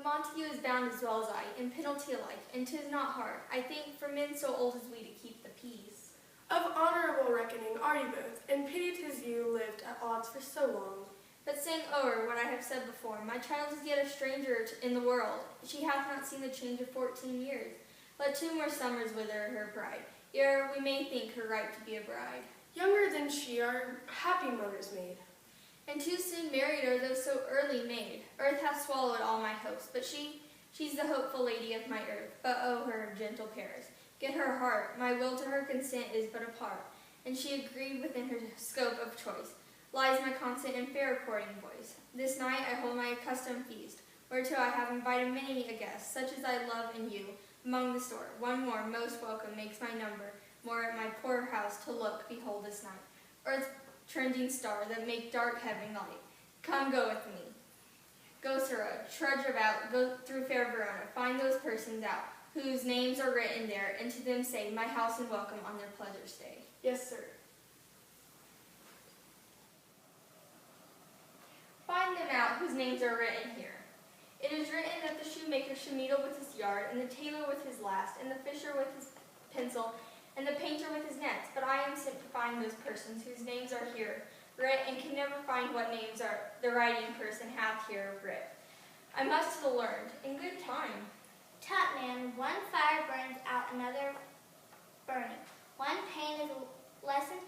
Montague is bound as well as I, in penalty alike, and 'tis not hard, I think, for men so old as we to keep the peace. Of honorable reckoning are you both, and pity 'tis you lived at odds for so long. But saying o'er what I have said before, my child is yet a stranger in the world. She hath not seen the change of 14 years. Let 2 more summers wither her pride, ere we may think her ripe to be a bride. Younger than she are happy mothers made. And too soon married are those so early made. Earth hath swallowed all my hopes, but she's the hopeful lady of my earth. But oh, her gentle Paris, get her heart, my will to her consent is but a part, and she agreed within her scope of choice. Lies my constant and fair courting voice. This night I hold my accustomed feast, whereto I have invited many a guest, such as I love in you, among the store. One more, most welcome, makes my number more at my poor house to look, behold this night. Earth's trending star that make dark heaven light. Come, go with me. Go, Sirrah, trudge about, go through fair Verona, find those persons out, whose names are written there, and to them say, my house and welcome on their pleasure stay. Yes, sir. Find them out whose names are written here. It is written that the shoemaker should needle with his yard, and the tailor with his last, and the fisher with his pencil, and the painter with his nets. But I am sent to find those persons whose names are here writ, and can never find what names are the writing person hath here writ. I must have learned in good time. Tut, man, one fire burns out another burning. One pain is lessened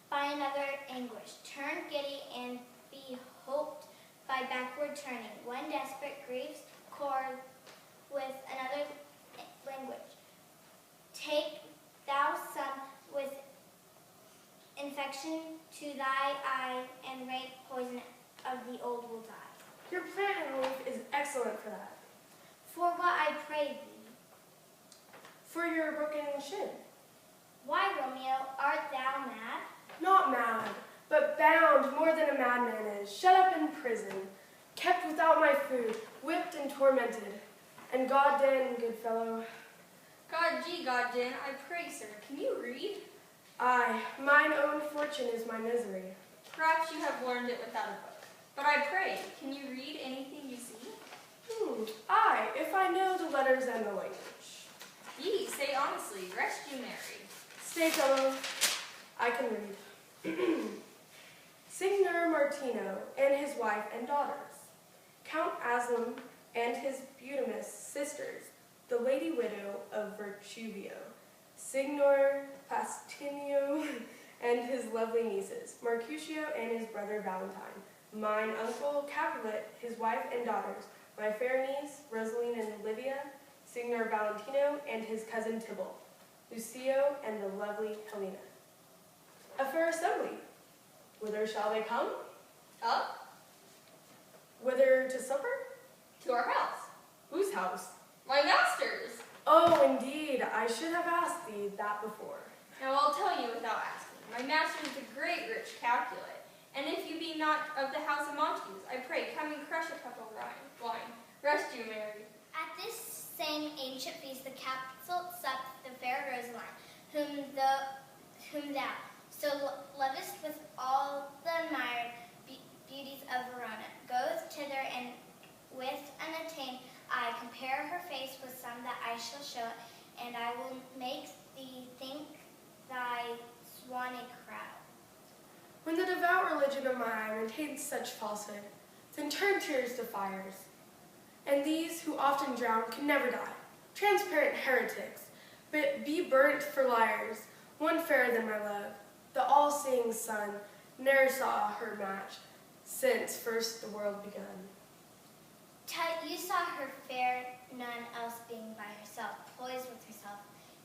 by another anguish. Turn giddy and be hoped by backward turning. One desperate griefs cord with another language. Take thou some with infection to thy eye, and rank poison of the old will die. Your plan and relief is excellent for that. For what I pray thee. For your broken shin. Why, Romeo, art thou mad? Not mad, but bound more than a madman is, shut up in prison, kept without my food, whipped and tormented. And God den, good fellow. God den, I pray, sir, can you read? Aye, mine own fortune is my misery. Perhaps you have learned it without a book. But I pray, can you read anything you see? Aye, if I know the letters and the language. Ye, say honestly, rest you married. Stay, fellow, I can read. Signor Martino and his wife and daughters, Count Aslam and his beauteous sisters, the lady widow of Vertuvio, Signor Pastinio and his lovely nieces, Mercutio and his brother Valentine, mine uncle Capulet, his wife and daughters, my fair niece, Rosaline and Olivia, Signor Valentino and his cousin Tybalt, Lucio and the lovely Helena. A fair assembly. Whither shall they come? Up? Whither to supper? To our house. Whose house? My master's. Oh, indeed, I should have asked thee that before. Now I'll tell you without asking. My master is a great rich Capulet, and if you be not of the house of Montagues, I pray come and crush a cup of wine. Rest you, Mary. At this same ancient feast, the Capulet supped the fair Rosaline, whom thou so lovest with all the admired beauties of Verona, goes thither, and with unattained eye compare her face with some that I shall show, and I will make thee think thy swan a crowd. When the devout religion of mine maintains such falsehood, then turn tears to fires. And these who often drown can never die, transparent heretics, but be burnt for liars, one fairer than my love. The all-seeing sun ne'er saw her match, since first the world begun. Tut, you saw her fair, none else being by herself, poised with herself,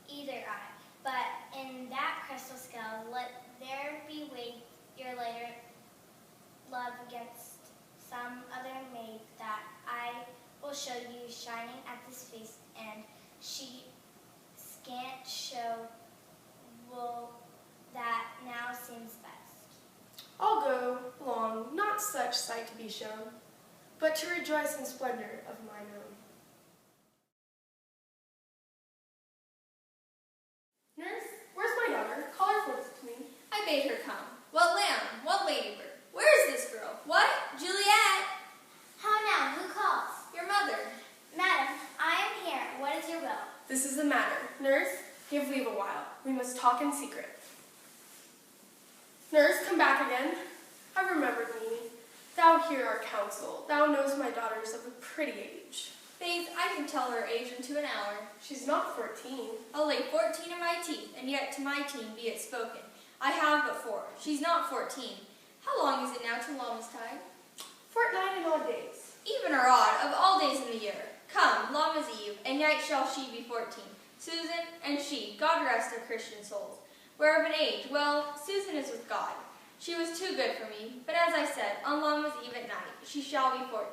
either eye. But in that crystal scale, let there be weighed your later love against some other maid that I will show you shining at this feast, and she scant show will that now seems best. I'll go long, not such sight to be shown, but to rejoice in splendor of mine own. Nurse, where's my daughter? Call her forth to me. I bade her come. What lamb? What ladybird? Where is this girl? What? Juliet! How now? Who calls? Your mother. talk in secret. Nurse, come back again. I remembered me. Thou hear our counsel. Thou knows my daughter's of a pretty age. Faith, I can tell her age into an hour. She's not 14. I'll lay 14 in my teeth, and yet to my teen be it spoken. I have but 4. She's not 14. How long is it now till Lamastide? Fortnight and odd days. Even or odd, of all days in the year. Come, Lama's Eve, and yet shall she be 14. Susan and she, God rest their Christian souls. We're of an age, well, Susan is with God. She was too good for me, but as I said, on Lama's Eve at night, she shall be 14.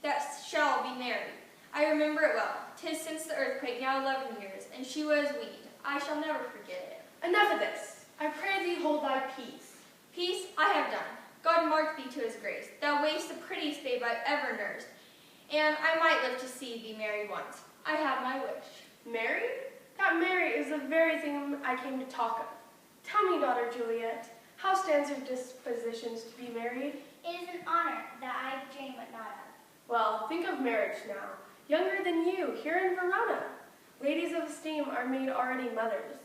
That shall be married. I remember it well. 'Tis since the earthquake, now 11 years, and she was weaned. I shall never forget it. Enough of this. I pray thee hold thy peace. Peace I have done. God mark thee to his grace. Thou wast the prettiest babe I ever nursed, and I might live to see thee married once. I have my wish. Married? That marry is the very thing I came to talk of. Tell me, daughter Juliet, how stands your dispositions to be married? It is an honor that I dream but not of. Well, think of marriage now. Younger than you, here in Verona. Ladies of esteem are made already mothers.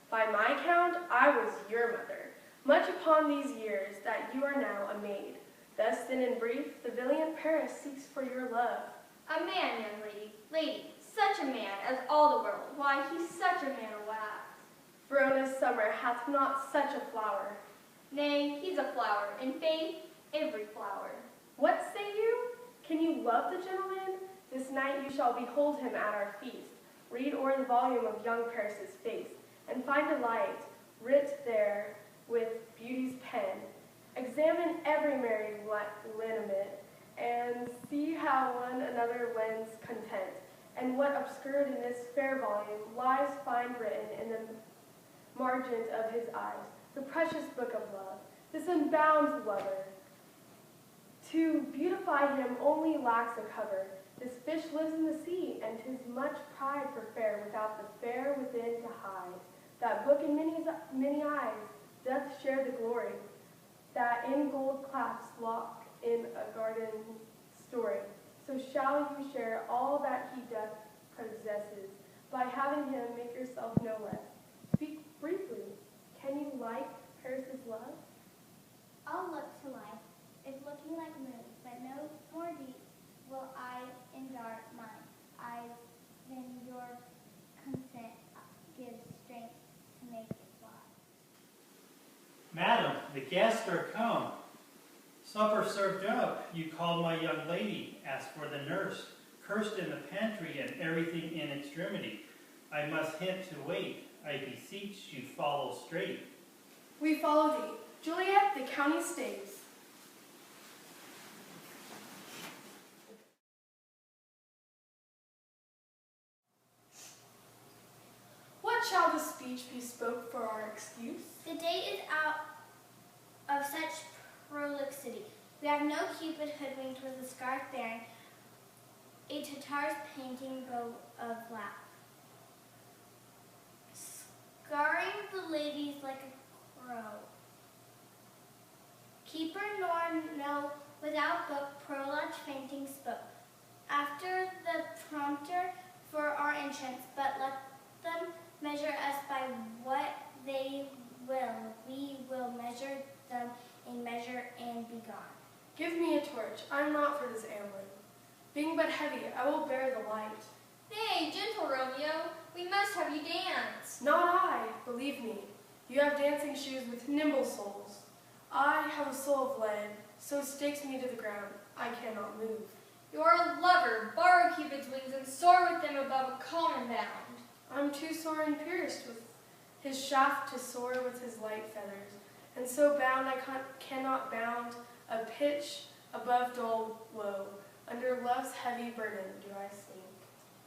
By my count, I was your mother. Much upon these years that you are now a maid. Thus then in brief, the valiant Paris seeks for your love. A man, young lady. Lady, such a man as all the world. Why, he's such a man of wax. Verona's summer hath not such a flower. Nay, he's a flower. In faith, every flower. What say you? Can you love the gentleman? This night you shall behold him at our feast. Read o'er the volume of young Paris's face, and find a light, writ there with beauty's pen. Examine every married lineament, and see how one another lends content, and what obscured in this fair volume lies fine written in the margent of his eyes, the precious book of love, this unbound lover. To beautify him only lacks a cover. This fish lives in the sea, and 'tis much pride for fair without the fair within to hide. That book in many eyes doth share the glory, that in gold clasps lock in a garden story. So shall you share all that he doth possesses, by having him make yourself no less. Speak briefly. Can you like Paris's love? I'll look to life, if looking like moon, but no more deep will I endart mine eyes than your consent gives strength to make it fly. Madam, the guests are come. Supper served up. You called my young lady, asked for the nurse, cursed in the pantry and everything in extremity. I must hint to wait. I beseech you follow straight. We follow thee. Juliet, the county stays. What shall the speech be spoke for our excuse? The day is out of such prolixity. We have no Cupid hoodwinked with a scarf bearing a Tatar's painting bow of lap, scarring the ladies like a crow. Keeper nor no without book prologue fainting spoke. After the prompter for our entrance, but let them measure us by what they will. We will measure them in measure and be gone. Give me a torch. I am not for this ambling. Being but heavy, I will bear the light. Nay, gentle Romeo, we must have you dance. Not I, believe me. You have dancing shoes with nimble soles. I have a soul of lead, so stakes me to the ground. I cannot move. You are a lover. Borrow Cupid's wings and soar with them above a common bound. I'm too sore and pierced with his shaft to soar with his light feathers, and so bound I cannot bound a pitch above dull woe. Under love's heavy burden do I sink.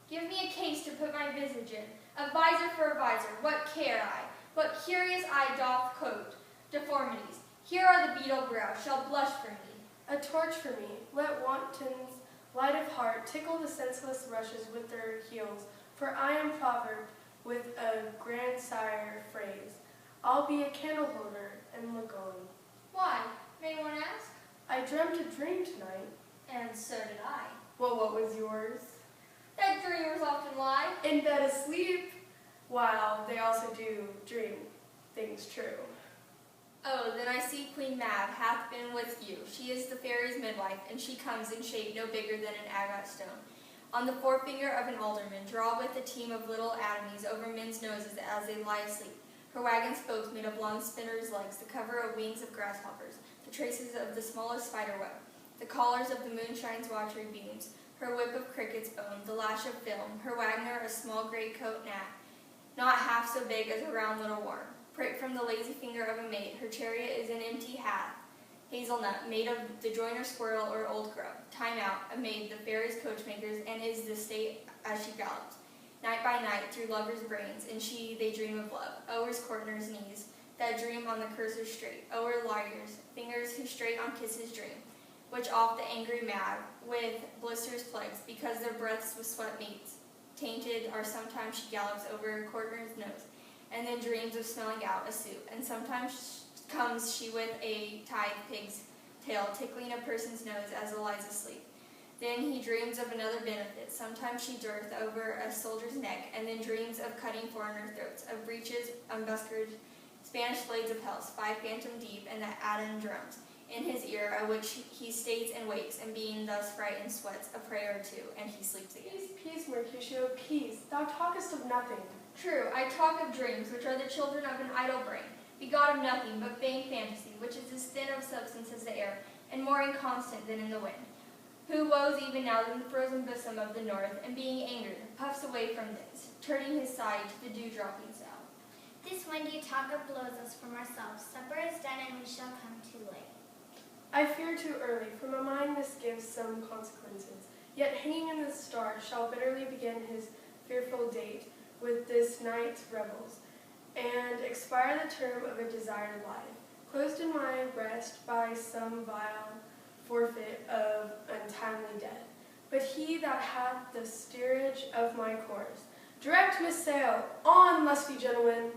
Give me a case to put my visage in, a visor for a visor. What care I? What curious eye doth coat deformities? Here are the beetle brow, shall blush for me. A torch for me, let wantons light of heart tickle the senseless rushes with their heels, for I am proverbed with a grandsire phrase. I'll be a candle holder and look on. Why? May one ask? I dreamt a dream tonight. And so did I. Well, what was yours? That dreamers often lie. In bed asleep, while they also do dream. things true. Oh, then I see Queen Mab hath been with you. She is the fairy's midwife, and she comes in shape no bigger than an agate stone. On the forefinger of an alderman, draw with a team of little atomies over men's noses as they lie asleep. Her wagon spokes made of long spinner's legs, the cover of wings of grasshoppers, the traces of the smallest spider web, the collars of the moonshine's watery beams, her whip of cricket's bone, the lash of film, her Wagner a small gray coat gnat, not half so big as a round little worm. Pricked from the lazy finger of a maid, her chariot is an empty hat, hazelnut, made of the joiner squirrel or old grub. Time out, a maid, the fairy's coachmakers, and is the state as she gallops. Night by night, through lovers' brains, and she, they dream of love. O'er's courtner's knees, that dream on the cursor's straight. O'er liars, fingers who straight on kisses dream, which oft the angry mad, with blisters plagues, because their breaths with sweat meets. Tainted, or sometimes she gallops over a courtner's nose, and then dreams of smelling out a soup, and sometimes comes she with a tithe pig's tail, tickling a person's nose as it lies asleep. Then he dreams of another benefit. Sometimes she durth over a soldier's neck, and then dreams of cutting foreigner throats, of breeches, unbuskers, Spanish blades of hell, 5 phantom deep, and the Aden drums in his ear, at which he states and wakes, and being thus frightened sweats a prayer or two, and he sleeps again. Peace, Mercutio, peace. Thou talkest of nothing. True, I talk of dreams, which are the children of an idle brain, begot of nothing but vain fantasy, which is as thin of substance as the air, and more inconstant than in the wind. Who woes even now in the frozen bosom of the north, and being angered, puffs away from thence, turning his side to the dew-dropping south. This windy talk blows us from ourselves. Supper is done, and we shall come too late. I fear too early, for my mind misgives some consequences. Yet hanging in the stars shall bitterly begin his fearful date with this night's revels, and expire the term of a desired life, closed in my breast by some vile forfeit of untimely death. But he that hath the steerage of my course, direct Miss Sail, on, lusty gentlemen!